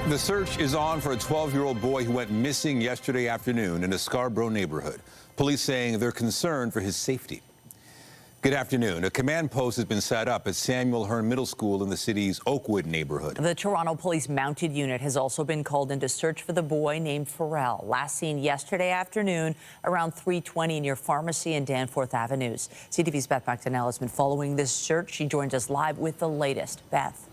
The search is on for a 12-year-old boy who went missing yesterday afternoon in a Scarborough neighborhood. Police saying they're concerned for his safety. Good afternoon. A command post has been set up at Samuel Hearn Middle School in the city's Oakwood neighborhood. The Toronto Police Mounted Unit has also been called in to search for the boy named Pharrell, last seen yesterday afternoon around 3:20 near Pharmacy and Danforth Avenues. CTV's Beth McDonnell has been following this search. She joins us live with the latest. Beth.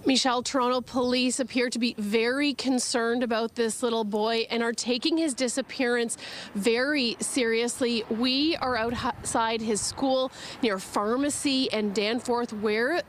Michelle, Toronto police appear to be very concerned about this little boy and are taking his disappearance very seriously. We are outside his school near Pharmacy and Danforth, where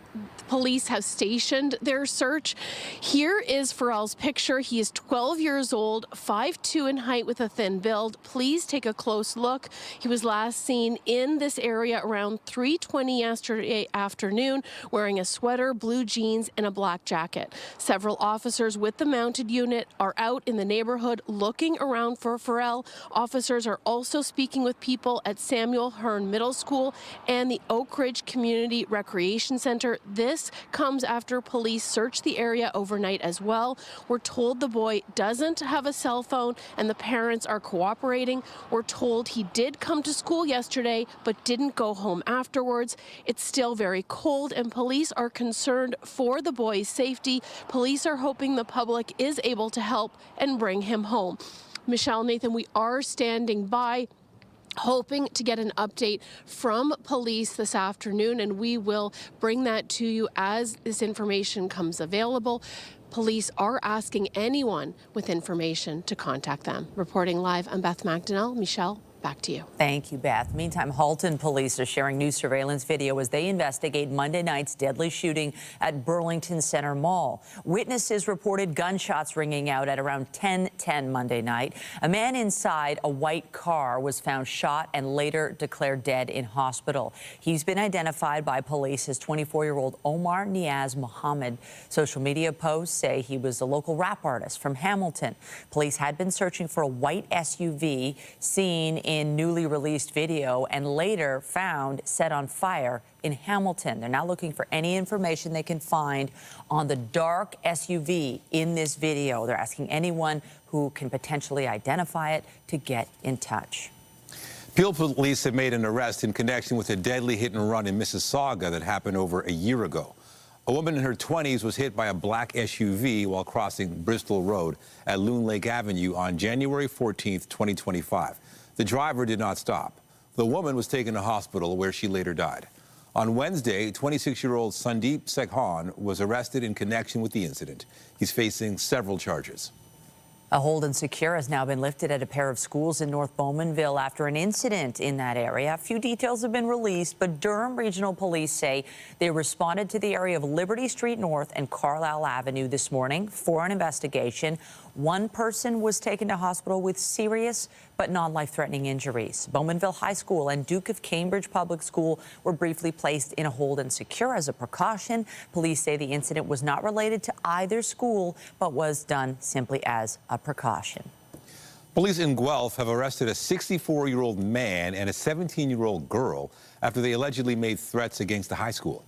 police have stationed their search. Here is Pharrell's picture. He is 12 years old, 5'2" in height with a thin build. Please take a close look. He was last seen in this area around 3:20 yesterday afternoon, wearing a sweater, blue jeans, and a black jacket. Several officers with the mounted unit are out in the neighborhood looking around for Pharrell. Officers are also speaking with people at Samuel Hearn Middle School and the Oak Ridge Community Recreation Center. This comes after police searched the area overnight as well. We're told the boy doesn't have a cell phone and the parents are cooperating. We're told he did come to school yesterday but didn't go home afterwards. It's still very cold and police are concerned for the boy's safety. Police are hoping the public is able to help and bring him home. Michelle, Nathan, we are standing by, hoping to get an update from police this afternoon, and we will bring that to you as this information comes available. Police are asking anyone with information to contact them. Reporting live, I'm Beth McDonnell. Michelle, back to you. Thank you, Beth. Meantime, Halton police are sharing new surveillance video as they investigate Monday night's deadly shooting at Burlington Center Mall. Witnesses reported gunshots ringing out at around 10:10 Monday night. A man inside a white car was found shot and later declared dead in hospital. He's been identified by police as 24-year-old Omer Niaz Muhammad. Social media posts say he was a local rap artist from Hamilton. Police had been searching for a white SUV seen in newly released video and later found set on fire in Hamilton. They're now looking for any information they can find on the dark SUV in this video. They're asking anyone who can potentially identify it to get in touch. Peel police have made an arrest in connection with a deadly hit and run in Mississauga that happened over a year ago. A woman in her 20s was hit by a black SUV while crossing Bristol Road at Loon Lake Avenue on January 14th, 2025. The driver did not stop. The woman was taken to hospital where she later died. On Wednesday, 26-year-old Sandeep Sekhan was arrested in connection with the incident. He's facing several charges. A hold and secure has now been lifted at a pair of schools in North Bowmanville after an incident in that area. A few details have been released, but Durham Regional Police say they responded to the area of Liberty Street North and Carlisle Avenue this morning for an investigation. One person was taken to hospital with serious but non-life-threatening injuries. Bowmanville High School and Duke of Cambridge Public School were briefly placed in a hold and secure as a precaution. Police say the incident was not related to either school, but was done simply as a precaution. Police in Guelph have arrested a 64-year-old man and a 17-year-old girl after they allegedly made threats against the high school.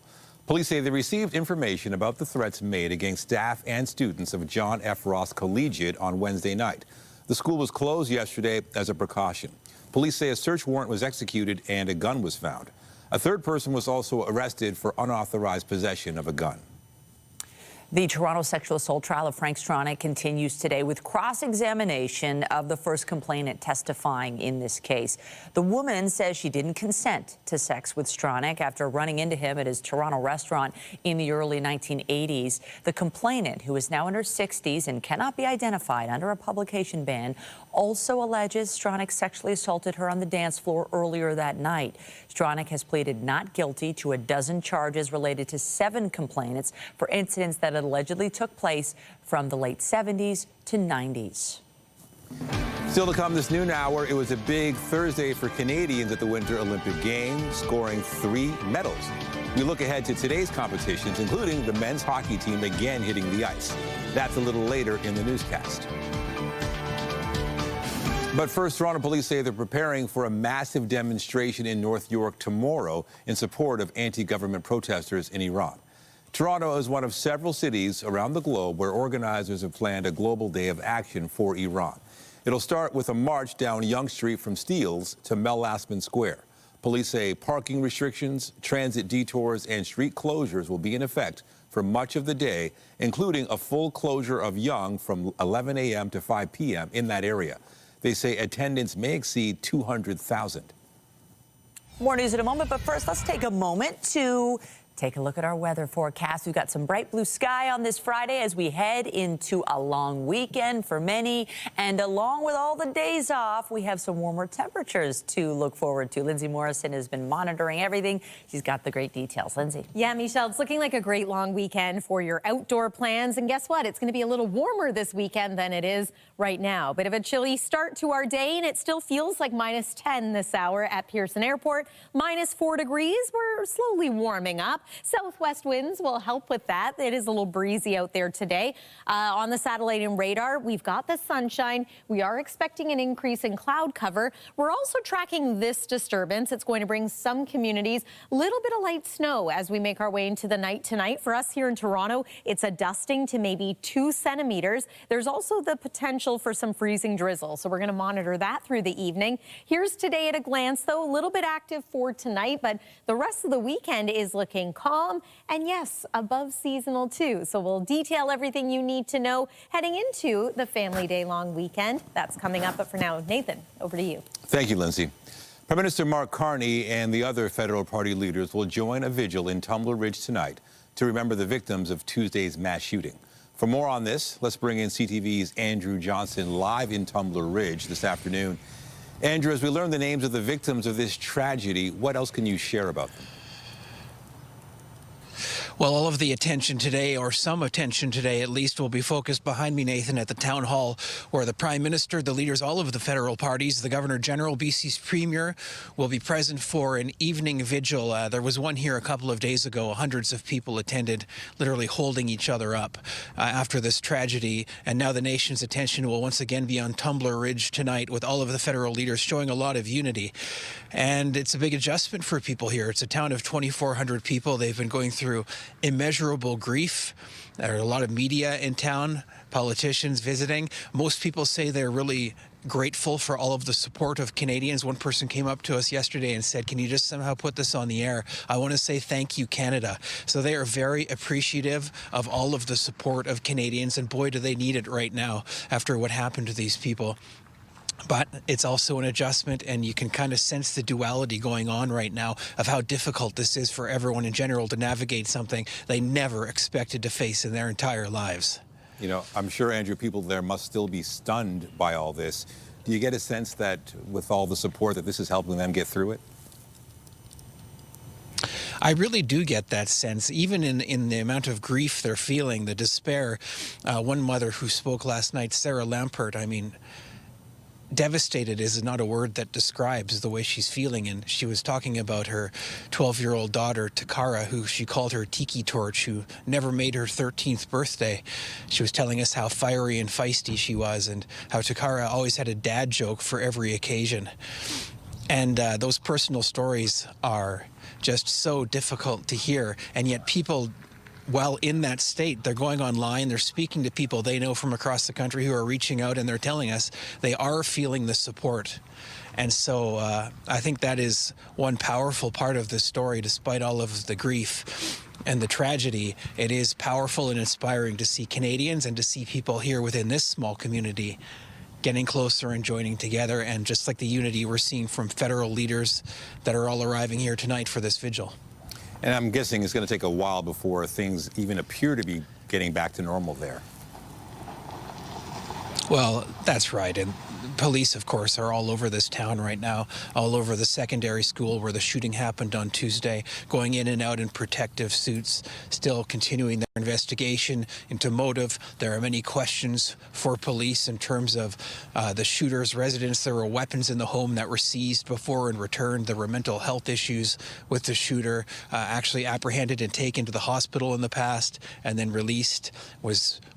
Police say they received information about the threats made against staff and students of John F. Ross Collegiate on Wednesday night. The school was closed yesterday as a precaution. Police say a search warrant was executed and a gun was found. A third person was also arrested for unauthorized possession of a gun. The Toronto sexual assault trial of Frank Stronach continues today with cross-examination of the first complainant testifying in this case. The woman says she didn't consent to sex with Stronach after running into him at his Toronto restaurant in the early 1980s. The complainant, who is now in her 60s and cannot be identified under a publication ban, also alleges Stronach sexually assaulted her on the dance floor earlier that night. Stronach has pleaded not guilty to a dozen charges related to 7 complainants for incidents that allegedly took place from the late 70s to 90s. Still to come this noon hour, it was a big Thursday for Canadians at the Winter Olympic Games, scoring 3 medals. We look ahead to today's competitions, including the men's hockey team again hitting the ice. That's a little later in the newscast. But first, Toronto police say they're preparing for a massive demonstration in North York tomorrow in support of anti-government protesters in Iran. Toronto is one of several cities around the globe where organizers have planned a global day of action for Iran. It'll start with a march down Yonge Street from Steeles to Mel Lastman Square. Police say parking restrictions, transit detours, and street closures will be in effect for much of the day, including a full closure of Yonge from 11 a.m. to 5 p.m. in that area. They say attendance may exceed 200,000. More news in a moment, but first let's take a moment to take a look at our weather forecast. We've got some bright blue sky on this Friday as we head into a long weekend for many. And along with all the days off, we have some warmer temperatures to look forward to. Lindsay Morrison has been monitoring everything. She's got the great details. Lindsay. Yeah, Michelle, it's looking like a great long weekend for your outdoor plans. And guess what? It's going to be a little warmer this weekend than it is right now. Bit of a chilly start to our day, and it still feels like -10 this hour at Pearson Airport. -4 degrees. We're slowly warming up. Southwest winds will help with that. It is a little breezy out there today. On the satellite and radar, we've got the sunshine. We are expecting an increase in cloud cover. We're also tracking this disturbance. It's going to bring some communities a little bit of light snow as we make our way into the night tonight. For us here in Toronto, it's a dusting to maybe 2 centimeters. There's also the potential for some freezing drizzle, so we're going to monitor that through the evening. Here's today at a glance, though. A little bit active for tonight, but the rest of the weekend is looking calm and, yes, above seasonal too. So we'll detail everything you need to know heading into the family day long weekend. That's coming up, but for now, Nathan, over to you. Thank you, Lindsay. Prime Minister Mark Carney and the other federal party leaders will join a vigil in Tumbler Ridge tonight to remember the victims of Tuesday's mass shooting. For more on this, let's bring in CTV's Andrew Johnson live in Tumbler Ridge this afternoon. Andrew, as we learn the names of the victims of this tragedy, what else can you share about them? Well, all of the attention today, or some attention today at least, will be focused behind me, Nathan, at the town hall, where the Prime Minister, the leaders, all of the federal parties, the Governor General, BC's Premier, will be present for an evening vigil. There was one here a couple of days ago. Hundreds of people attended, literally holding each other up after this tragedy. And now the nation's attention will once again be on Tumbler Ridge tonight, with all of the federal leaders showing a lot of unity. And it's a big adjustment for people here. It's a town of 2,400 people. They've been going through immeasurable grief. There are a lot of media in town, politicians visiting. Most people say they're really grateful for all of the support of Canadians. One person came up to us yesterday and said, "Can you just somehow put this on the air? I want to say thank you, Canada." So they are very appreciative of all of the support of Canadians, and boy, do they need it right now after what happened to these people. But it's also an adjustment, and you can kind of sense the duality going on right now of how difficult this is for everyone in general to navigate something they never expected to face in their entire lives. You know, I'm sure, Andrew, people there must still be stunned by all this. Do you get a sense that with all the support that this is helping them get through it? I really do get that sense, even in the amount of grief they're feeling, the despair. One mother who spoke last night, Sarah Lampert, I mean, devastated is not a word that describes the way she's feeling. And she was talking about her 12-year-old daughter, Takara, who she called her tiki torch, who never made her 13th birthday. She was telling us how fiery and feisty she was, and how Takara always had a dad joke for every occasion. And those personal stories are just so difficult to hear. And yet people, while in that state, they're going online, they're speaking to people they know from across the country who are reaching out, and they're telling us they are feeling the support. And so I think that is one powerful part of this story, despite all of the grief and the tragedy. It is powerful and inspiring to see Canadians and to see people here within this small community getting closer and joining together, and just like the unity we're seeing from federal leaders that are all arriving here tonight for this vigil. And I'm guessing it's going to take a while before things even appear to be getting back to normal there. Well, that's right. And police, of course, are all over this town right now, all over the secondary school where the shooting happened on Tuesday, going in and out in protective suits, still continuing their investigation into motive. There are many questions for police in terms of the shooter's residence. There were weapons in the home that were seized before and returned. There were mental health issues with the shooter, actually apprehended and taken to the hospital in the past and then released.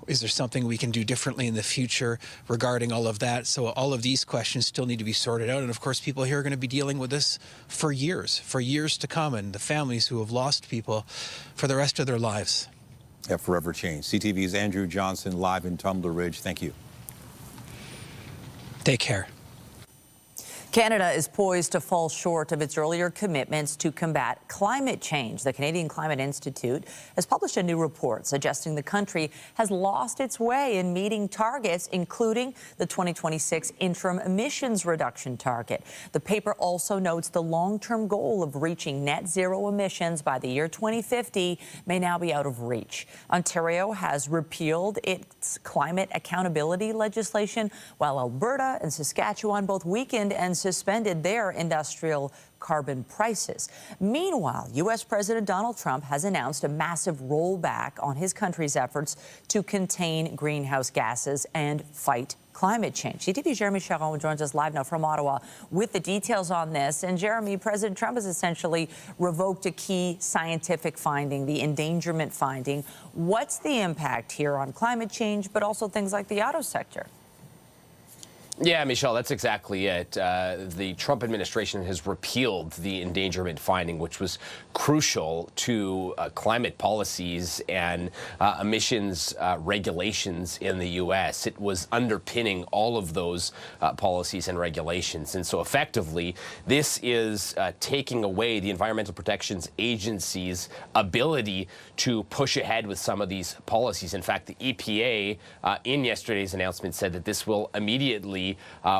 Is there something we can do differently in the future regarding all of that? So all of these questions still need to be sorted out. And of course, people here are going to be dealing with this for years to come, and the families who have lost people for the rest of their lives. Yeah, forever change. CTV's Andrew Johnson live in Tumbler Ridge. Thank you. Take care. Canada is poised to fall short of its earlier commitments to combat climate change. The Canadian Climate Institute has published a new report suggesting the country has lost its way in meeting targets, including the 2026 interim emissions reduction target. The paper also notes the long-term goal of reaching net zero emissions by the year 2050 may now be out of reach. Ontario has repealed its climate accountability legislation, while Alberta and Saskatchewan both weakened and suspended their industrial carbon prices. Meanwhile, U.S. President Donald Trump has announced a massive rollback on his country's efforts to contain greenhouse gases and fight climate change. CTV's Jeremy Charon joins us live now from Ottawa with the details on this. And Jeremy, President Trump has essentially revoked a key scientific finding, the endangerment finding. What's the impact here on climate change, but also things like the auto sector? Yeah, Michelle, that's exactly it. The Trump administration has repealed the endangerment finding, which was crucial to climate policies and emissions regulations in the U.S. It was underpinning all of those policies and regulations. And so effectively, this is taking away the Environmental Protection Agency's ability to push ahead with some of these policies. In fact, the EPA in yesterday's announcement said that this will immediately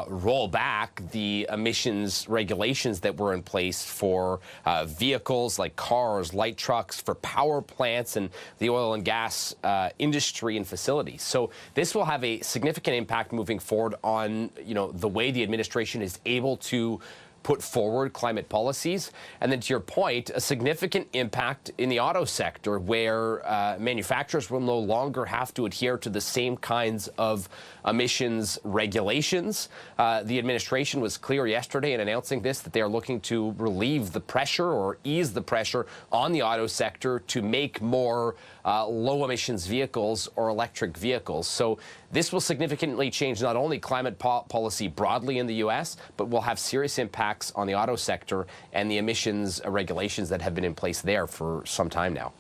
roll back the emissions regulations that were in place for vehicles like cars, light trucks, for power plants and the oil and gas industry and facilities. So this will have a significant impact moving forward on, the way the administration is able to put forward climate policies. And then to your point, a significant impact in the auto sector, where manufacturers will no longer have to adhere to the same kinds of emissions regulations. The administration was clear yesterday in announcing this, that they are looking to relieve the pressure or ease the pressure on the auto sector to make more low emissions vehicles or electric vehicles. So this will significantly change not only climate policy broadly in the U.S., but will have serious impacts on the auto sector and the emissions regulations that have been in place there for some time now.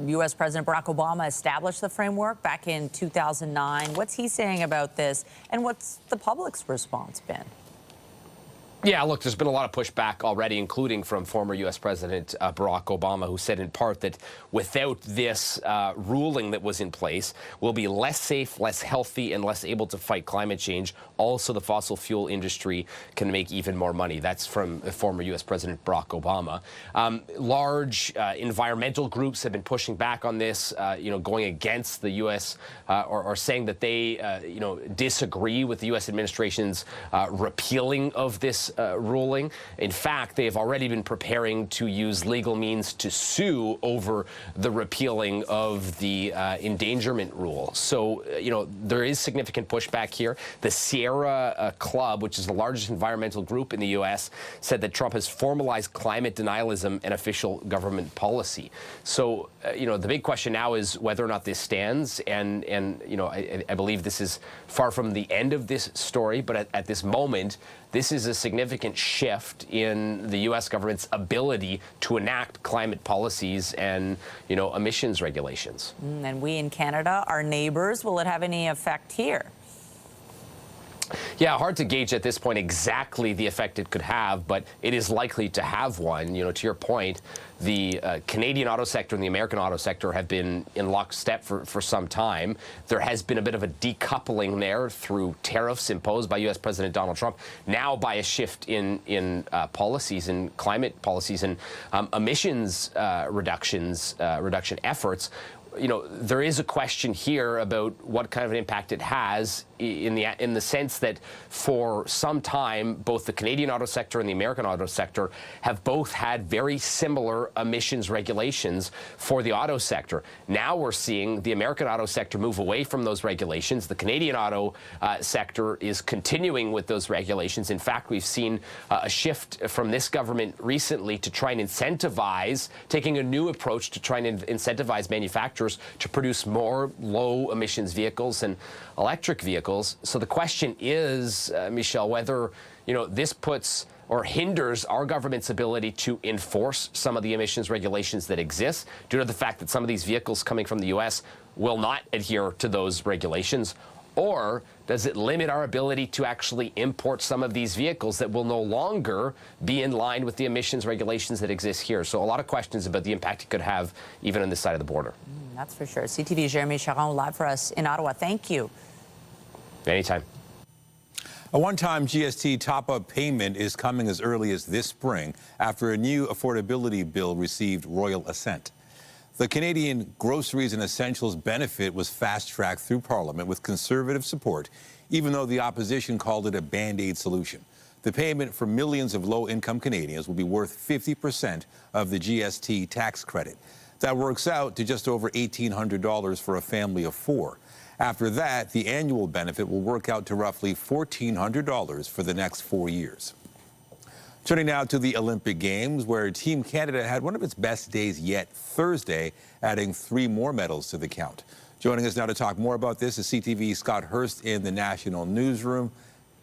U.S. President Barack Obama established the framework back in 2009. What's he saying about this, and what's the public's response been? Yeah, look, there's been a lot of pushback already, including from former U.S. President Barack Obama, who said in part that without this ruling that was in place, we'll be less safe, less healthy, and less able to fight climate change. Also, the fossil fuel industry can make even more money. That's from former U.S. President Barack Obama. Large environmental groups have been pushing back on this, going against the U.S. Or saying that they, disagree with the U.S. administration's repealing of this ruling. In fact, they have already been preparing to use legal means to sue over the repealing of the endangerment rule. So, there is significant pushback here. The Sierra Club, which is the largest environmental group in the U.S., said that Trump has formalized climate denialism and official government policy. So, the big question now is whether or not this stands. And I believe this is far from the end of this story, but at this moment, this is a significant shift in the U.S. government's ability to enact climate policies and, emissions regulations. And we in Canada, our neighbors, will it have any effect here? Yeah, hard to gauge at this point exactly the effect it could have, but it is likely to have one. To your point, the Canadian auto sector and the American auto sector have been in lockstep for some time. There has been a bit of a decoupling there through tariffs imposed by U.S. President Donald Trump, now by a shift in policies and climate policies and emissions reduction efforts. There is a question here about what kind of an impact it has in the sense that for some time, both the Canadian auto sector and the American auto sector have both had very similar emissions regulations for the auto sector. Now we're seeing the American auto sector move away from those regulations. The Canadian auto sector is continuing with those regulations. In fact, we've seen a shift from this government recently to try and incentivize, taking a new approach to try and incentivize manufacturers to produce more low emissions vehicles and electric vehicles. vehicles. So the question is, Michelle, whether, this puts or hinders our government's ability to enforce some of the emissions regulations that exist due to the fact that some of these vehicles coming from the U.S. will not adhere to those regulations. Or does it limit our ability to actually import some of these vehicles that will no longer be in line with the emissions regulations that exist here? So a lot of questions about the impact it could have even on this side of the border. That's for sure. CTV's Jeremy Charon live for us in Ottawa. Thank you. Anytime. A one-time GST top-up payment is coming as early as this spring after a new affordability bill received royal assent. The Canadian Groceries and Essentials benefit was fast-tracked through Parliament with Conservative support, even though the opposition called it a Band-Aid solution. The payment for millions of low-income Canadians will be worth 50% of the GST tax credit. That works out to just over $1,800 for a family of 4. After that, the annual benefit will work out to roughly $1,400 for the next 4 years. Turning now to the Olympic Games, where Team Canada had one of its best days yet Thursday, adding 3 more medals to the count. Joining us now to talk more about this is CTV's Scott Hurst in the national newsroom.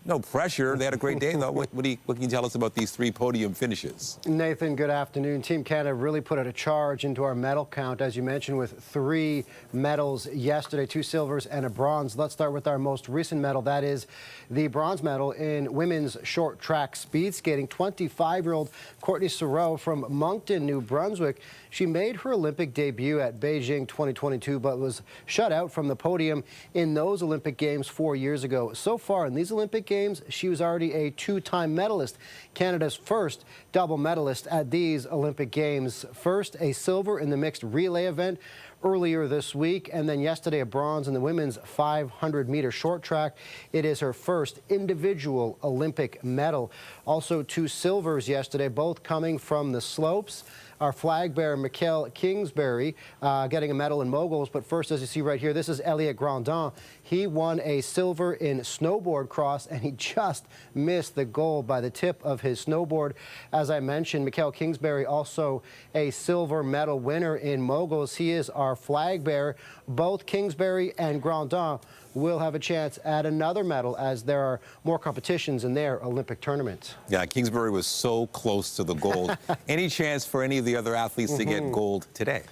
No pressure. They had a great day, though. What can you tell us about these 3 podium finishes? Nathan, good afternoon. Team Canada really put out a charge into our medal count, as you mentioned, with 3 medals yesterday, 2 silvers and a bronze. Let's start with our most recent medal. That is the bronze medal in women's short track speed skating. 25-year-old Courtney Sauro from Moncton, New Brunswick. She made her Olympic debut at Beijing 2022, but was shut out from the podium in those Olympic Games 4 years ago. So far in these Olympic Games, she was already a 2-time medalist, Canada's first double medalist at these Olympic Games. First, a silver in the mixed relay event earlier this week, and then yesterday a bronze in the women's 500-meter short track. It is her first individual Olympic medal. Also 2 silvers yesterday, both coming from the slopes. Our flag bearer, Mikkel Kingsbury, getting a medal in moguls. But first, as you see right here, this is Elliot Grandin. He won a silver in snowboard cross, and he just missed the goal by the tip of his snowboard. As I mentioned, Mikkel Kingsbury also a silver medal winner in moguls. He is our flag bearer. Both Kingsbury and Grandin will have a chance at another medal as there are more competitions in their Olympic tournament. Yeah, Kingsbury was so close to the gold. Any chance for any of the other athletes to get gold today?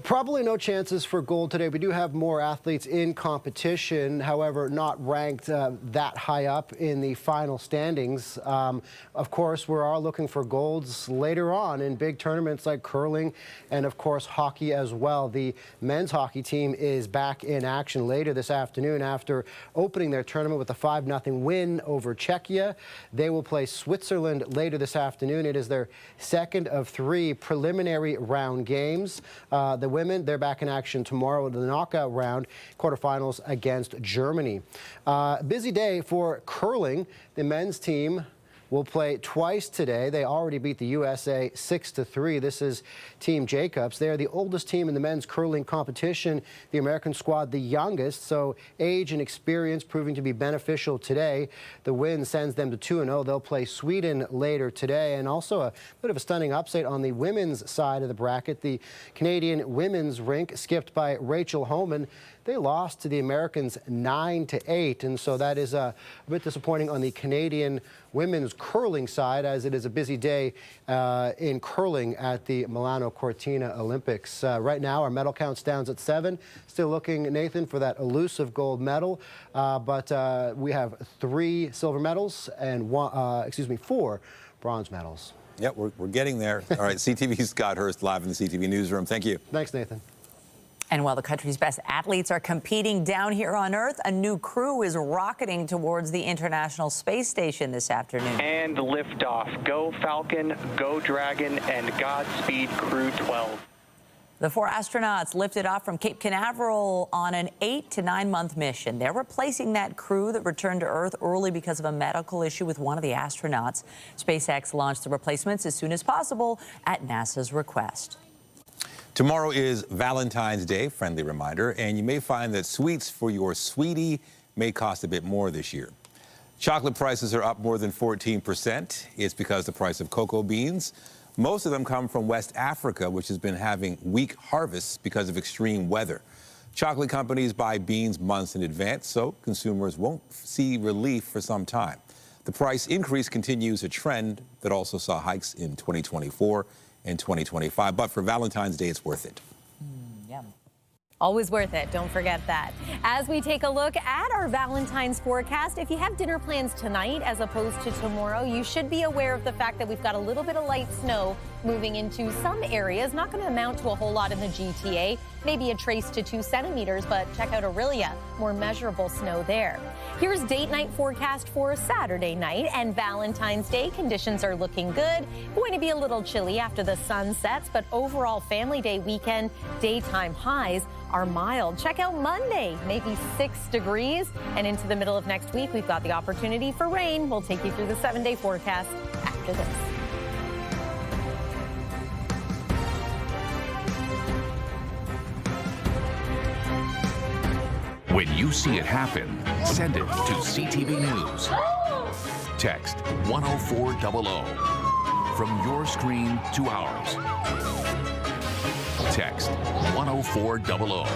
Probably no chances for gold today. We do have more athletes in competition, however, not ranked that high up in the final standings. Of course, we're all looking for golds later on in big tournaments like curling and, of course, hockey as well. The men's hockey team is back in action later this afternoon after opening their tournament with a 5-0 win over Czechia. They will play Switzerland later this afternoon. It is their second of 3 preliminary round games. The women, they're back in action tomorrow in the knockout round, quarterfinals against Germany. Busy day for curling. The men's team will play twice today. They already beat the USA 6-3. This is Team Jacobs. They are the oldest team in the men's curling competition. The American squad, the youngest, so age and experience proving to be beneficial today. The win sends them to 2-0. They'll play Sweden later today. And also a bit of a stunning upset on the women's side of the bracket. The Canadian women's rink, skipped by Rachel Homan, they lost to the Americans 9-8, and so that is a bit disappointing on the Canadian women's curling side, as it is a busy day in curling at the Milano Cortina Olympics. Right now, our medal count stands at 7. Still looking, Nathan, for that elusive gold medal, but we have 3 silver medals and 4 bronze medals. Yeah, we're getting there. All right, CTV's Scott Hurst live in the CTV newsroom. Thank you. Thanks, Nathan. And while the country's best athletes are competing down here on Earth, a new crew is rocketing towards the International Space Station this afternoon. And liftoff. Go Falcon, go Dragon, and Godspeed Crew 12. The 4 astronauts lifted off from Cape Canaveral on an 8 to 9 month mission. They're replacing that crew that returned to Earth early because of a medical issue with one of the astronauts. SpaceX launched the replacements as soon as possible at NASA's request. Tomorrow is Valentine's Day, friendly reminder, and you may find that sweets for your sweetie may cost a bit more this year. Chocolate prices are up more than 14%. It's because the price of cocoa beans. Most of them come from West Africa, which has been having weak harvests because of extreme weather. Chocolate companies buy beans months in advance, so consumers won't see relief for some time. The price increase continues a trend that also saw hikes in 2024 and 2025, but for Valentine's Day, it's worth it. Yum. Always worth it. Don't forget that. As we take a look at our Valentine's forecast, if you have dinner plans tonight as opposed to tomorrow, you should be aware of the fact that we've got a little bit of light snow moving into some areas. Not going to amount to a whole lot in the GTA, maybe a trace to 2 centimeters, but check out Aurelia, more measurable snow there. Here's date night forecast for Saturday night and Valentine's Day. Conditions are looking good. Going to be a little chilly after the sun sets, but overall Family Day weekend daytime highs are mild. Check out Monday, maybe 6 degrees. And into the middle of next week, we've got the opportunity for rain. We'll take you through the 7-day forecast after this. When you see it happen, send it to CTV News. Text 10400 from your screen to ours. Text 10400.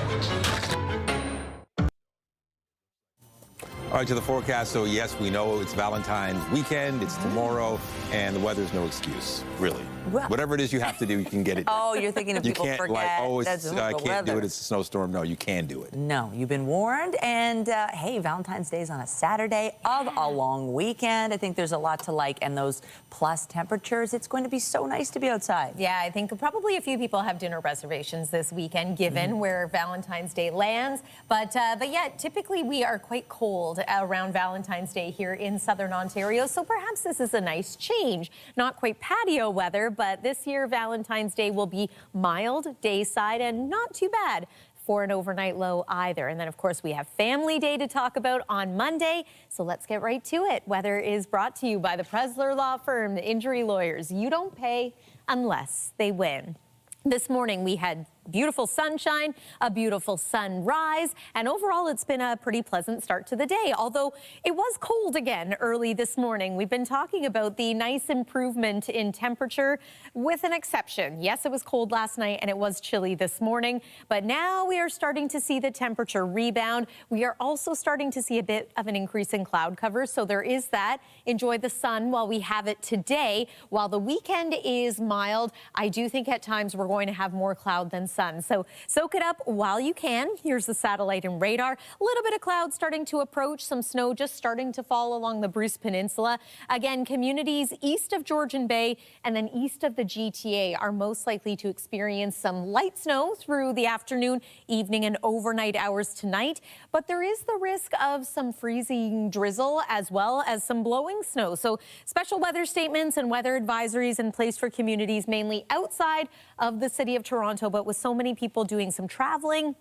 All right, to the forecast. So, yes, we know it's Valentine's weekend. It's tomorrow, and the weather's no excuse, really. Well, whatever it is you have to do, you can get it. Oh, you're thinking of people you can't, forget. like, oh, That's I the can't do weather. it. It's a snowstorm. No, you can do it. No, you've been warned. And hey, Valentine's Day is on a Saturday of a long weekend. I think there's a lot to like. And those plus temperatures, it's going to be so nice to be outside. Yeah, I think probably a few people have dinner reservations this weekend, given where Valentine's Day lands. But yeah, typically we are quite cold around Valentine's Day here in Southern Ontario. So perhaps this is a nice change. Not quite patio weather, but this year Valentine's Day will be mild, dayside, and not too bad for an overnight low either. And then, of course, we have Family Day to talk about on Monday. So let's get right to it. Weather is brought to you by the Presler Law Firm, the injury lawyers. You don't pay unless they win. This morning, we had beautiful sunshine, a beautiful sunrise, and overall it's been a pretty pleasant start to the day, although it was cold again early this morning. We've been talking about the nice improvement in temperature with an exception. Yes, it was cold last night and it was chilly this morning, but now we are starting to see the temperature rebound. We are also starting to see a bit of an increase in cloud cover, so there is that. Enjoy the sun while we have it today. While the weekend is mild, I do think at times we're going to have more cloud than sun. So soak it up while you can. Here's the satellite and radar. A little bit of cloud starting to approach, some snow just starting to fall along the Bruce Peninsula. Again, communities east of Georgian Bay and then east of the GTA are most likely to experience some light snow through the afternoon, evening, and overnight hours tonight. But there is the risk of some freezing drizzle as well as some blowing snow. So special weather statements and weather advisories in place for communities mainly outside of the city of Toronto, but with so many people doing some traveling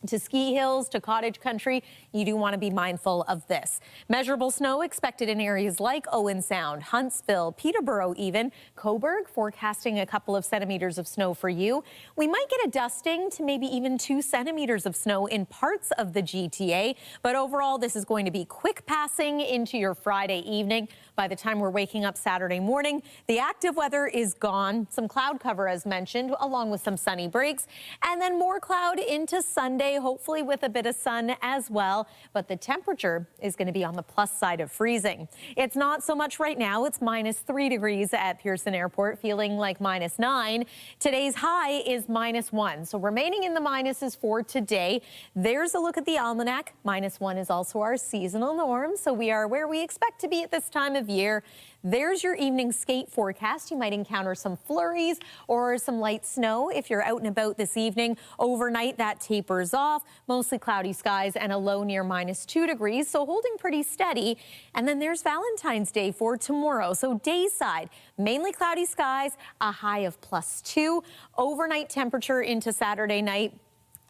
to ski hills, to cottage country, you do want to be mindful of this. Measurable snow expected in areas like Owen Sound, Huntsville, Peterborough even. Cobourg forecasting a couple of centimeters of snow for you. We might get a dusting to maybe even 2 centimeters of snow in parts of the GTA, but overall this is going to be quick passing into your Friday evening. By the time we're waking up Saturday morning, the active weather is gone. Some cloud cover as mentioned, along with some sunny breaks, and then more cloud into Sunday, hopefully with a bit of sun as well, but the temperature is going to be on the plus side of freezing. It's not so much right now. It's -3 degrees at Pearson Airport, feeling like -9. Today's high is -1, so remaining in the minuses for today. There's a look at the almanac. -1 is also our seasonal norm, so we are where we expect to be at this time of year. There's your evening skate forecast. You might encounter some flurries or some light snow if you're out and about this evening. Overnight, that tapers off. Mostly cloudy skies and a low near -2 degrees, so holding pretty steady. And then there's Valentine's Day for tomorrow. So dayside, mainly cloudy skies, a high of +2. Overnight temperature into Saturday night,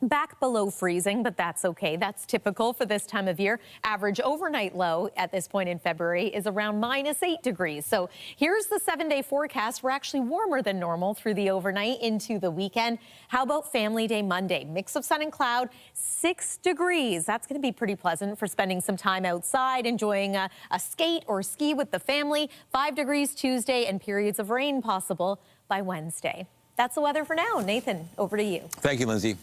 back below freezing, but that's okay. That's typical for this time of year. Average overnight low at this point in February is around -8 degrees. So here's the 7-day forecast. We're actually warmer than normal through the overnight into the weekend. How about Family Day Monday? Mix of sun and cloud, 6 degrees. That's going to be pretty pleasant for spending some time outside, enjoying a skate or ski with the family. 5 degrees Tuesday and periods of rain possible by Wednesday. That's the weather for now. Nathan, over to you. Thank you, Lindsay.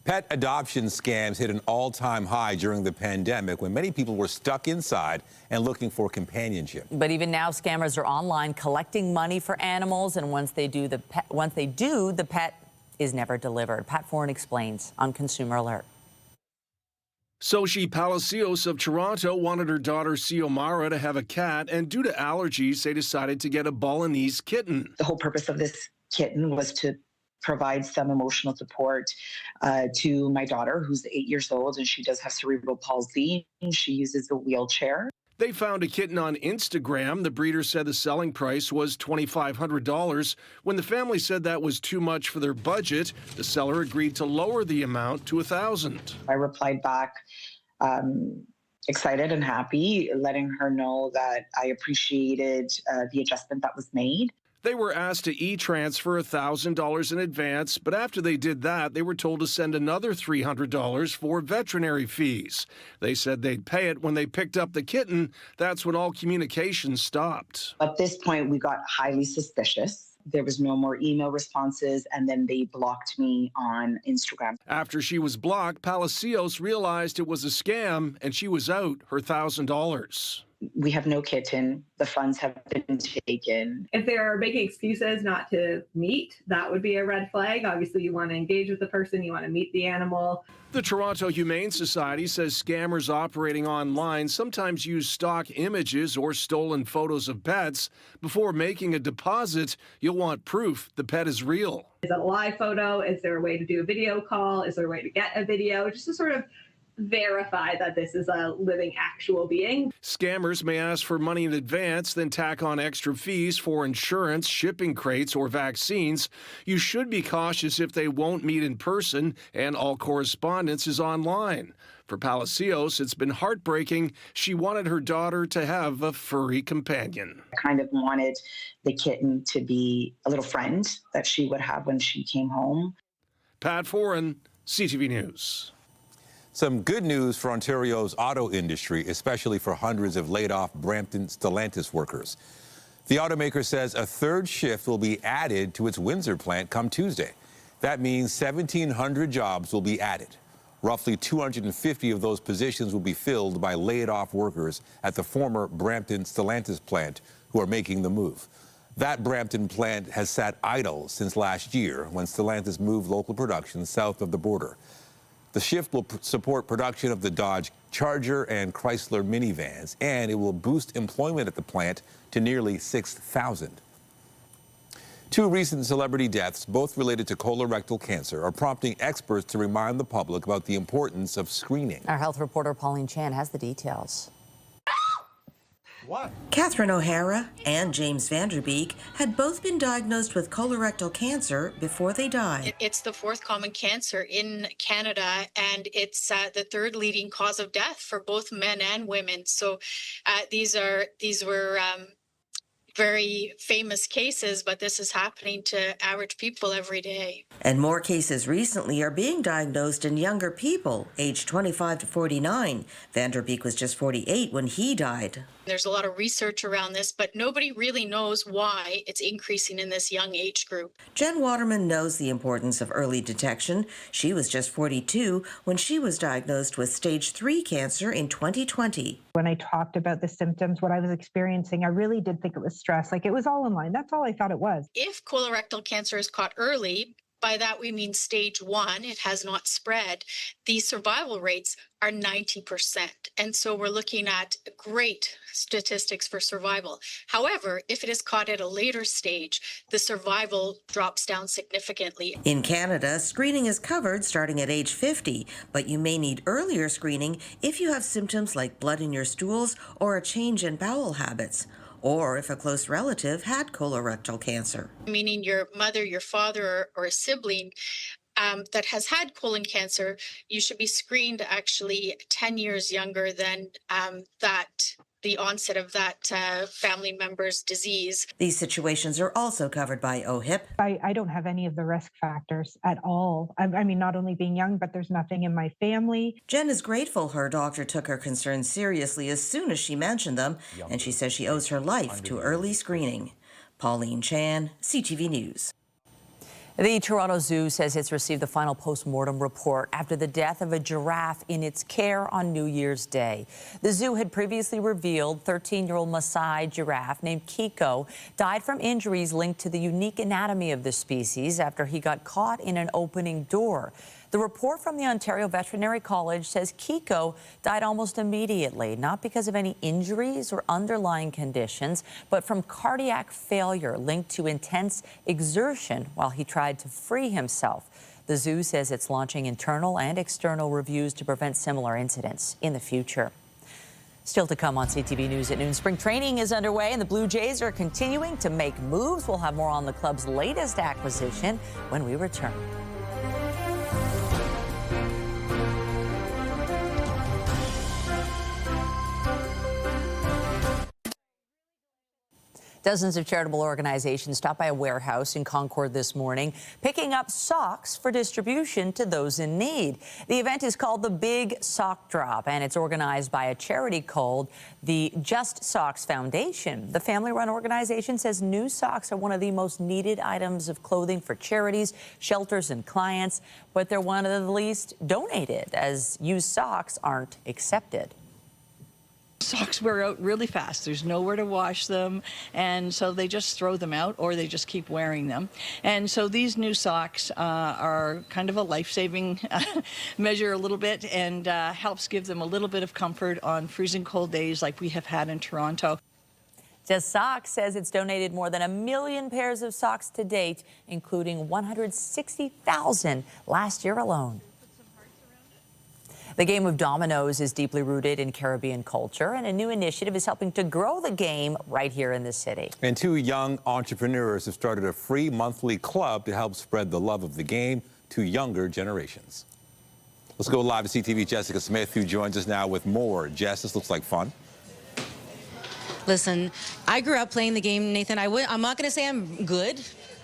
Pet adoption scams hit an all-time high during the pandemic when many people were stuck inside and looking for companionship. But even now, scammers are online collecting money for animals, and once they do, the pet is never delivered. Pat Foran explains on Consumer Alert. Soshi Palacios of Toronto wanted her daughter Xiomara to have a cat, and due to allergies, they decided to get a Balinese kitten. The whole purpose of this kitten was to provide some emotional support to my daughter, who's 8 years old, and she does have cerebral palsy. She uses a wheelchair. They found a kitten on Instagram. The breeder said the selling price was $2,500. When the family said that was too much for their budget, the seller agreed to lower the amount to $1,000. I replied back, excited and happy, letting her know that I appreciated the adjustment that was made. They were asked to e-transfer $1,000 in advance, but after they did that, they were told to send another $300 for veterinary fees. They said they'd pay it when they picked up the kitten. That's when all communication stopped. At this point, we got highly suspicious. There was no more email responses, and then they blocked me on Instagram. After she was blocked, Palacios realized it was a scam, and she was out her $1,000. We have no kitten. The funds have been taken. If they are making excuses not to meet, that would be a red flag. Obviously, you want to engage with the person, you want to meet the animal. The Toronto Humane Society says scammers operating online sometimes use stock images or stolen photos of pets. Before making a deposit, you'll want proof the pet is real. Is it a live photo? Is there a way to do a video call? Is there a way to get a video? Just to sort of verify that this is a living, actual being. Scammers may ask for money in advance, then tack on extra fees for insurance, shipping crates, or vaccines. You should be cautious if they won't meet in person, and all correspondence is online. For Palacios, it's been heartbreaking. She wanted her daughter to have a furry companion. I kind of wanted the kitten to be a little friend that she would have when she came home. Pat Foran, CTV News. Some good news for Ontario's auto industry, especially for hundreds of laid-off Brampton Stellantis workers. The automaker says a third shift will be added to its Windsor plant come Tuesday. That means 1,700 jobs will be added. Roughly 250 of those positions will be filled by laid-off workers at the former Brampton Stellantis plant who are making the move. That Brampton plant has sat idle since last year when Stellantis moved local production south of the border. The shift will support production of the Dodge Charger and Chrysler minivans, and it will boost employment at the plant to nearly 6,000. Two recent celebrity deaths, both related to colorectal cancer, are prompting experts to remind the public about the importance of screening. Our health reporter Pauline Chan has the details. What? Catherine O'Hara and James Vanderbeek had both been diagnosed with colorectal cancer before they died. It's the fourth common cancer in Canada, and it's the third leading cause of death for both men and women. So these were very famous cases, but this is happening to average people every day. And more cases recently are being diagnosed in younger people, aged 25 to 49. Vanderbeek was just 48 when he died. There's a lot of research around this, but nobody really knows why it's increasing in this young age group. Jen Waterman knows the importance of early detection. She was just 42 when she was diagnosed with stage 3 cancer in 2020. When I talked about the symptoms, what I was experiencing, I really did think it was stress. Like, it was all in line. That's all I thought it was. If colorectal cancer is caught early, by that we mean stage 1, it has not spread, the survival rates are 90%. And so we're looking at great statistics for survival. However, if it is caught at a later stage, the survival drops down significantly. In Canada, screening is covered starting at age 50, but you may need earlier screening if you have symptoms like blood in your stools or a change in bowel habits, or if a close relative had colorectal cancer. Meaning your mother, your father, or a sibling that has had colon cancer, you should be screened actually 10 years younger than the onset of that family member's disease. These situations are also covered by OHIP. I don't have any of the risk factors at all. I mean, not only being young, but there's nothing in my family. Jen is grateful her doctor took her concerns seriously as soon as she mentioned them, and she says she owes her life to early screening. Pauline Chan, CTV News. The Toronto Zoo says it's received the final post-mortem report after the death of a giraffe in its care on New Year's Day. The zoo had previously revealed 13-year-old Maasai giraffe named Kiko died from injuries linked to the unique anatomy of the species after he got caught in an opening door. The report from the Ontario Veterinary College says Kiko died almost immediately, not because of any injuries or underlying conditions, but from cardiac failure linked to intense exertion while he tried to free himself. The zoo says it's launching internal and external reviews to prevent similar incidents in the future. Still to come on CTV News at noon, spring training is underway and the Blue Jays are continuing to make moves. We'll have more on the club's latest acquisition when we return. Dozens of charitable organizations stopped by a warehouse in Concord this morning, picking up socks for distribution to those in need. The event is called the Big Sock Drop, and it's organized by a charity called the Just Socks Foundation. The family-run organization says new socks are one of the most needed items of clothing for charities, shelters, and clients, but they're one of the least donated, as used socks aren't accepted. Socks wear out really fast. There's nowhere to wash them, and so they just throw them out or they just keep wearing them. And so these new socks are kind of a life-saving measure a little bit, and helps give them a little bit of comfort on freezing cold days like we have had in Toronto. Just Socks says it's donated more than 1 million pairs of socks to date, including 160,000 last year alone. The game of dominoes is deeply rooted in Caribbean culture, and a new initiative is helping to grow the game right here in the city. And 2 young entrepreneurs have started a free monthly club to help spread the love of the game to younger generations. Let's go live to CTV Jessica Smith, who joins us now with more. Jess, this looks like fun. Listen, I grew up playing the game, Nathan. I'm not going to say I'm good,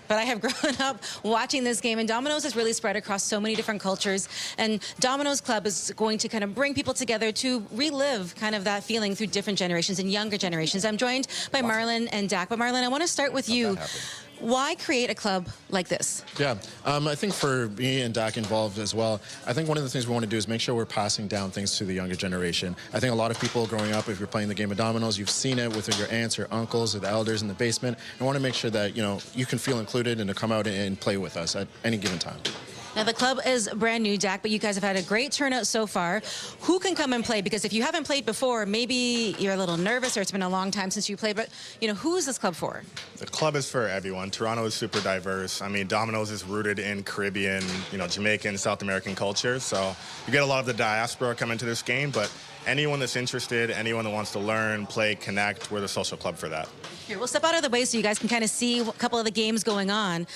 but I have grown up watching this game, and dominoes has really spread across so many different cultures. And Domino's Club is going to kind of bring people together to relive kind of that feeling through different generations and younger generations. I'm joined by Marlon and Dak. But Marlon, I want to start with you. Why create a club like this? Yeah, I think for me and Dak involved as well, I think one of the things we want to do is make sure we're passing down things to the younger generation. I think a lot of people growing up, if you're playing the game of dominoes, you've seen it with your aunts or uncles or the elders in the basement, and want to make sure that, you know, you can feel included and to come out and play with us at any given time. Now, the club is brand new, Dak, but you guys have had a great turnout so far. Who can come and play? Because if you haven't played before, maybe you're a little nervous or it's been a long time since you played, but, you know, who is this club for? The club is for everyone. Toronto is super diverse. I mean, dominoes is rooted in Caribbean, you know, Jamaican, South American culture, so you get a lot of the diaspora coming to this game, but anyone that's interested, anyone that wants to learn, play, connect, we're the social club for that. Here, we'll step out of the way so you guys can kind of see a couple of the games going on,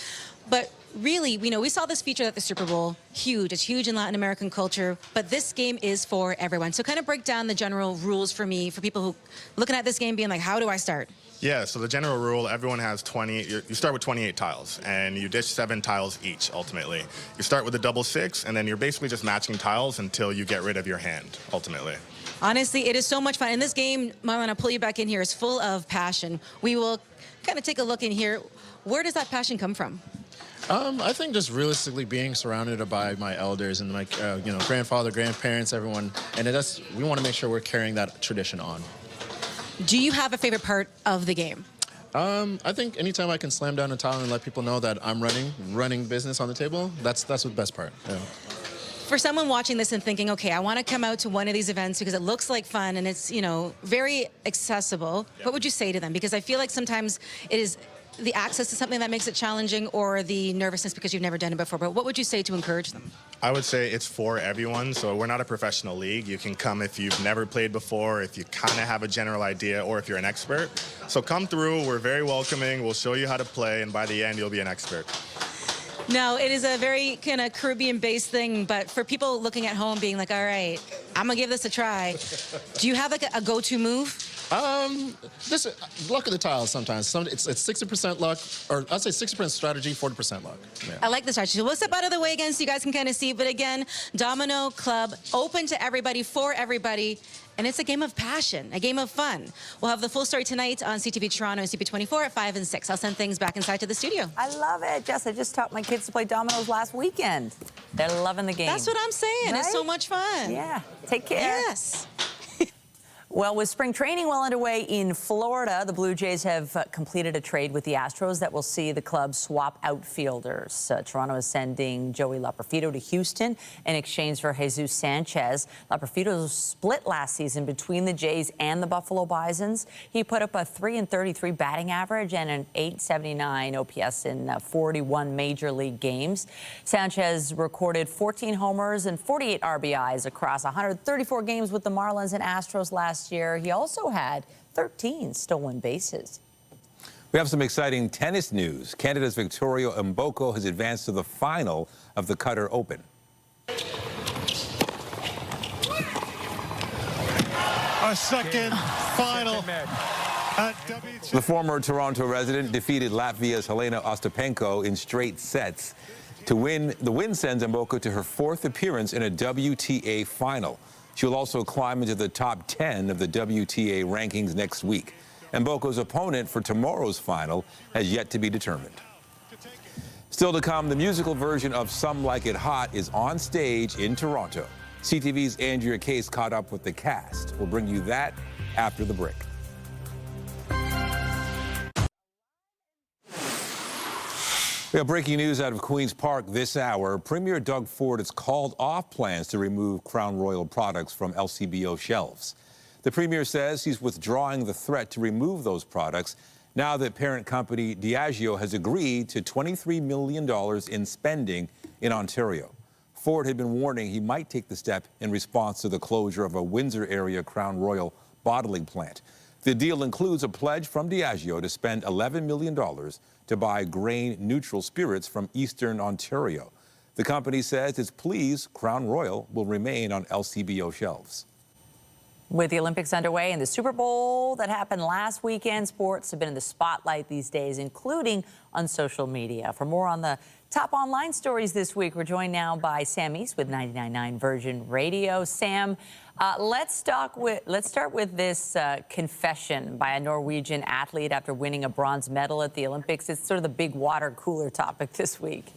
but really, you know, we saw this featured at the Super Bowl. Huge. It's huge in Latin American culture, but this game is for everyone. So kind of break down the general rules for me, for people who looking at this game being like, how do I start? Yeah, so the general rule, everyone has 20, you start with 28 tiles, and you dish 7 tiles each, ultimately. You start with a double 6, and then you're basically just matching tiles until you get rid of your hand, ultimately. Honestly, it is so much fun. And this game, Marlon, I'll pull you back in here, is full of passion. We will kind of take a look in here. Where does that passion come from? I think just realistically being surrounded by my elders and my, you know, grandfather, grandparents, everyone, and we want to make sure we're carrying that tradition on. Do you have a favorite part of the game? I think anytime I can slam down a tile and let people know that I'm running business on the table, that's the best part. Yeah. For someone watching this and thinking, okay, I want to come out to one of these events because it looks like fun and it's, you know, very accessible, what would you say to them? Because I feel like sometimes it is the access to something that makes it challenging or the nervousness because you've never done it before. But what would you say to encourage them? I would say it's for everyone. So we're not a professional league. You can come if you've never played before, if you kind of have a general idea, or if you're an expert. So come through. We're very welcoming. We'll show you how to play, and by the end, you'll be an expert. Now, it is a very kind of Caribbean-based thing, but for people looking at home being like, all right, I'm going to give this a try, do you have like a go-to move? This luck of the tiles sometimes. It's 60% luck, or I'd say 60% strategy, 40% luck. Yeah. I like the strategy. We'll step out of the way again so you guys can kind of see. But again, Domino Club, open to everybody, for everybody. And it's a game of passion, a game of fun. We'll have the full story tonight on CTV Toronto and CP24 at 5 and 6. I'll send things back inside to the studio. I love it. Jess, I just taught my kids to play dominoes last weekend. They're loving the game. That's what I'm saying. Right? It's so much fun. Yeah. Take care. Yes. Well, with spring training well underway in Florida, the Blue Jays have completed a trade with the Astros that will see the club swap outfielders. Toronto is sending Joey Loperfido to Houston in exchange for Jesus Sanchez. Loperfido split last season between the Jays and the Buffalo Bisons. He put up a .333 batting average and an .879 OPS in 41 major league games. Sanchez recorded 14 homers and 48 RBIs across 134 games with the Marlins and Astros last year. He also had 13 stolen bases. We have some exciting tennis news. Canada's Victoria Mboko has advanced to the final of the Qatar Open. Our second final at WTA. The former Toronto resident defeated Latvia's Helena Ostapenko in straight sets to win. The win sends Mboko to her fourth appearance in a WTA final. She will also climb into the top 10 of the WTA rankings next week. Mboko's opponent for tomorrow's final has yet to be determined. Still to come, the musical version of Some Like It Hot is on stage in Toronto. CTV's Andrea Case caught up with the cast. We'll bring you that after the break. We have breaking news out of Queen's Park this hour. Premier Doug Ford has called off plans to remove Crown Royal products from LCBO shelves. The Premier says he's withdrawing the threat to remove those products now that parent company Diageo has agreed to $23 million in spending in Ontario. Ford had been warning he might take the step in response to the closure of a Windsor area Crown Royal bottling plant. The deal includes a pledge from Diageo to spend $11 million to buy grain-neutral spirits from Eastern Ontario. The company says it's pleased Crown Royal will remain on LCBO shelves. With the Olympics underway and the Super Bowl that happened last weekend, sports have been in the spotlight these days, including on social media. For more on the top online stories this week, we're joined now by Sam East with 99.9 Virgin Radio. Sam, let's start with this confession by a Norwegian athlete after winning a bronze medal at the Olympics. It's sort of the big water cooler topic this week.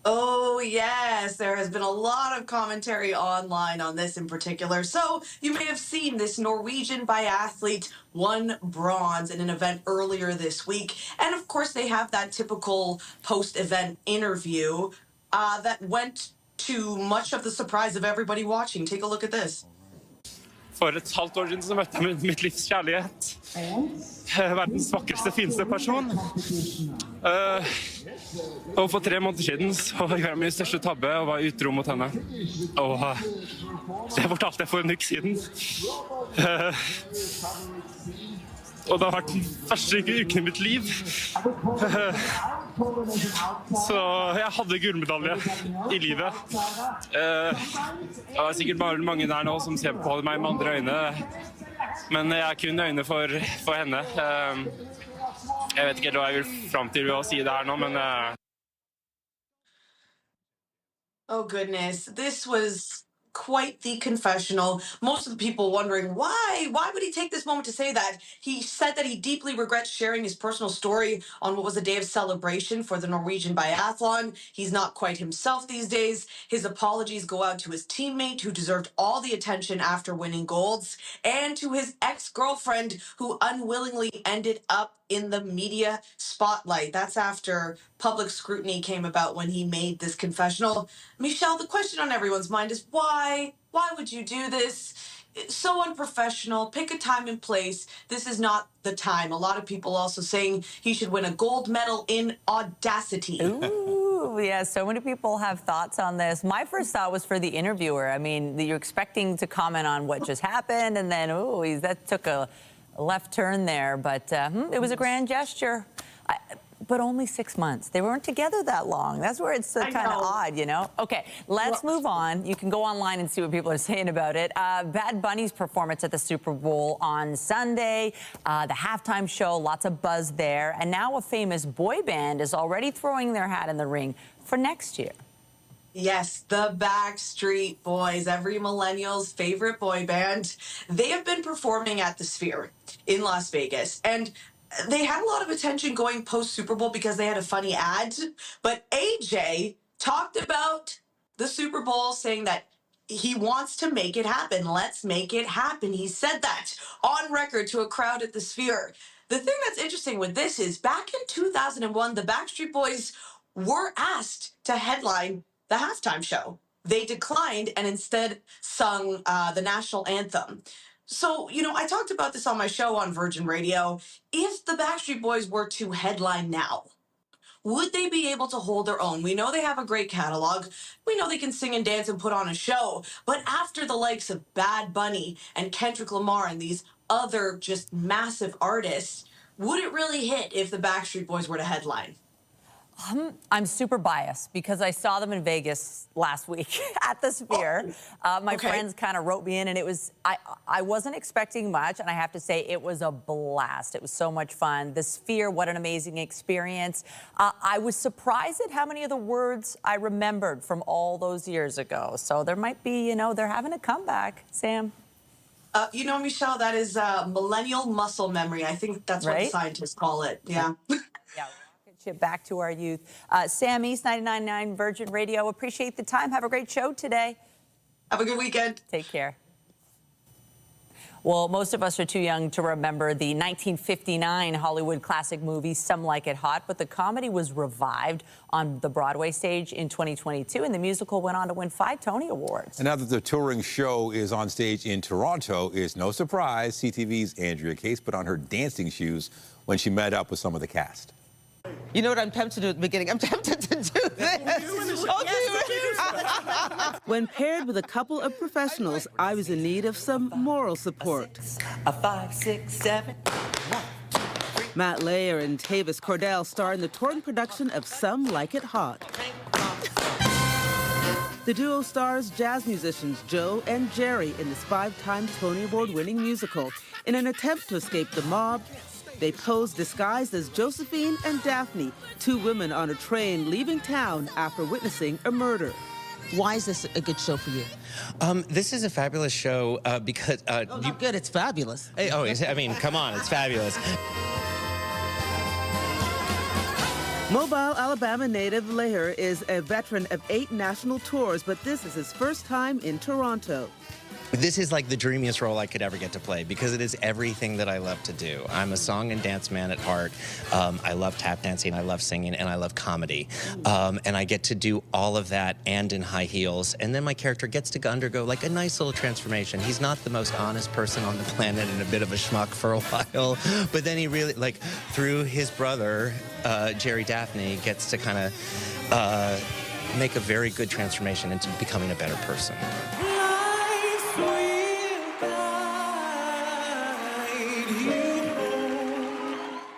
Oh, yes. There has been a lot of commentary online on this in particular. So you may have seen this Norwegian biathlete won bronze in an event earlier this week. And of course, they have that typical post-event interview that went to much of the surprise of everybody watching. Take a look at this. For et halvt år siden så møtte jeg mitt livs kjærlighet. Verdens vakreste, fineste person. Og for 3 måneder siden så gjorde jeg min største tabbe og var utro mot henne. Og det fortalte jeg for en uke siden. Og det har vært den første uken i mitt liv. Så jeg hadde gullmedalje i livet. Det er sikkert bare mange der nå som ser på meg med andre øyne. Men jeg har kun øyne for henne. Jeg vet ikke hva jeg vil fram til å si det her nå, men... Oh, goodness. This was quite the confessional. Most of the people wondering why would he take this moment to say that? He said that he deeply regrets sharing his personal story on what was a day of celebration for the Norwegian biathlon. He's not quite himself these days. His apologies go out to his teammate who deserved all the attention after winning golds, and to his ex-girlfriend who unwillingly ended up in the media spotlight. That's after public scrutiny came about when he made this confessional. Michelle, the question on everyone's mind is why? Why would you do this? It's so unprofessional. Pick a time and place. This is not the time. A lot of people also saying he should win a gold medal in audacity. Ooh, yeah, so many people have thoughts on this. My first thought was for the interviewer. I mean, you're expecting to comment on what just happened, and then, ooh, that took a left turn there, but it was a grand gesture. But only 6 months. They weren't together that long. That's where it's kind of odd, you know? Okay, let's move on. You can go online and see what people are saying about it. Bad Bunny's performance at the Super Bowl on Sunday, the halftime show, lots of buzz there. And now a famous boy band is already throwing their hat in the ring for next year. Yes, the Backstreet Boys, every millennial's favorite boy band. They have been performing at the Sphere in Las Vegas. And they had a lot of attention going post-Super Bowl because they had a funny ad. But AJ talked about the Super Bowl, saying that he wants to make it happen. Let's make it happen. He said that on record to a crowd at the Sphere. The thing that's interesting with this is back in 2001, the Backstreet Boys were asked to headline the halftime show. They declined and instead sung the national anthem. So, you know, I talked about this on my show on Virgin Radio. If the Backstreet Boys were to headline now, would they be able to hold their own? We know they have a great catalog. We know they can sing and dance and put on a show. But after the likes of Bad Bunny and Kendrick Lamar and these other just massive artists, would it really hit if the Backstreet Boys were to headline? I'm super biased because I saw them in Vegas last week at the Sphere. My friends kind of wrote me in, and it was, I wasn't expecting much, and I have to say it was a blast. It was so much fun. The Sphere, what an amazing experience. I was surprised at how many of the words I remembered from all those years ago. So there might be, you know, they're having a comeback, Sam. You know, Michelle, that is millennial muscle memory. I think that's what the scientists call it. Yeah. Yeah. Back to our youth. Sam, East 99.9 Virgin Radio. Appreciate the time. Have a great show today. Have a good weekend. Take care. Well, most of us are too young to remember the 1959 Hollywood classic movie Some Like It Hot, but the comedy was revived on the Broadway stage in 2022, and the musical went on to win 5 Tony Awards. And now that the touring show is on stage in Toronto, it's no surprise CTV's Andrea Case put on her dancing shoes when she met up with some of the cast. You know what I'm tempted to do at the beginning? I'm tempted to do this. When paired with a couple of professionals, I was in need of some moral support. A 5, 6, 7. Matt Layer and Tavis Cordell star in the touring production of Some Like It Hot. The duo stars jazz musicians Joe and Jerry in this 5-time Tony Award-winning musical. In an attempt to escape the mob, they pose disguised as Josephine and Daphne, 2 women on a train leaving town after witnessing a murder. Why is this a good show for you? This is a fabulous show because... not good, it's fabulous. I mean, come on, it's fabulous. Mobile, Alabama native Lair is a veteran of 8 national tours, but this is his first time in Toronto. This is like the dreamiest role I could ever get to play because it is everything that I love to do. I'm a song and dance man at heart. I love tap dancing, I love singing, and I love comedy. And I get to do all of that and in high heels. And then my character gets to undergo like a nice little transformation. He's not the most honest person on the planet and a bit of a schmuck for a while. But then he really, like, through his brother, Jerry Daphne, gets to kind of make a very good transformation into becoming a better person.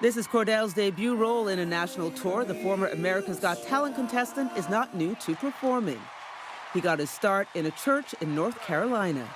This is Cordell's debut role in a national tour. The former America's Got Talent contestant is not new to performing. He got his start in a church in North Carolina.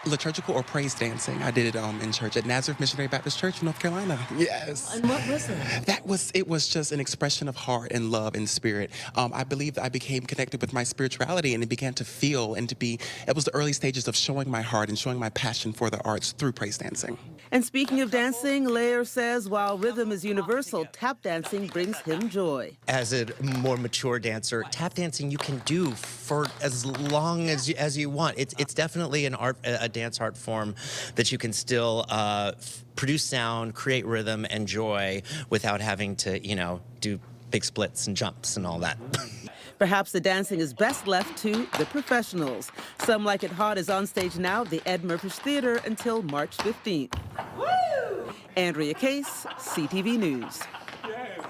Liturgical or praise dancing. I did it in church at Nazareth Missionary Baptist Church in North Carolina. Yes. And what was it? It was just an expression of heart and love and spirit. I believe that I became connected with my spirituality and it began to feel and to be, it was the early stages of showing my heart and showing my passion for the arts through praise dancing. And speaking of dancing, Lair says while rhythm is universal, tap dancing brings him joy. As a more mature dancer, tap dancing you can do for as long as you want. It's definitely an art, a dance art form that you can still produce sound, create rhythm and joy without having to, you know, do big splits and jumps and all that. Perhaps the dancing is best left to the professionals. Some Like It Hot is on stage now at the Ed Murphy Theater until March 15th. Woo! Andrea Case, CTV News. Yes.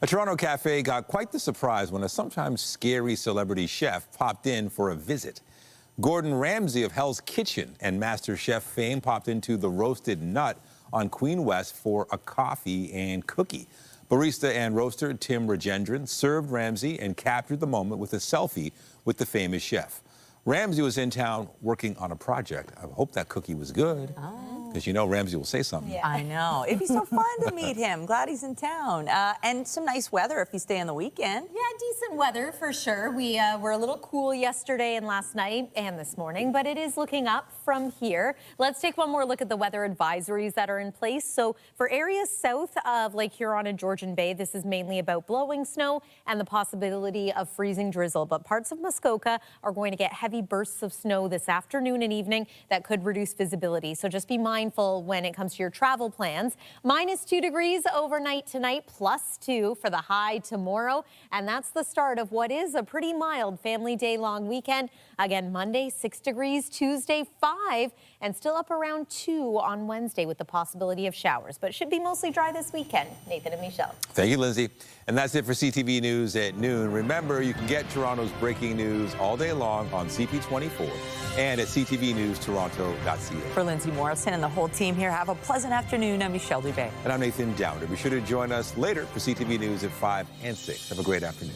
A Toronto cafe got quite the surprise when a sometimes scary celebrity chef popped in for a visit. Gordon Ramsay of Hell's Kitchen and Master Chef fame popped into the Roasted Nut on Queen West for a coffee and cookie. Barista and roaster Tim Rajendran served Ramsay and captured the moment with a selfie with the famous chef. Ramsay was in town working on a project. I hope that cookie was good. Because you know Ramsay will say something. Yeah. I know. It'd be so fun to meet him. Glad he's in town. And some nice weather if you stay on the weekend. Yeah, decent weather for sure. We were a little cool yesterday and last night and this morning, but it is looking up from here. Let's take one more look at the weather advisories that are in place. So for areas south of Lake Huron and Georgian Bay, this is mainly about blowing snow and the possibility of freezing drizzle. But parts of Muskoka are going to get heavy bursts of snow this afternoon and evening that could reduce visibility. So just be mindful when it comes to your travel plans. -2 degrees overnight tonight, +2 for the high tomorrow. And that's the start of what is a pretty mild family day long weekend. Again, Monday, 6 degrees, Tuesday, 5, and still up around 2 on Wednesday with the possibility of showers. But it should be mostly dry this weekend. Nathan and Michelle. Thank you, Lindsay. And that's it for CTV News at noon. Remember, you can get Toronto's breaking news all day long on CP24 and at ctvnewstoronto.ca. For Lindsay Morrison and the whole team here, have a pleasant afternoon. I'm Michelle Dubé. And I'm Nathan Downer. Be sure to join us later for CTV News at 5 and 6. Have a great afternoon.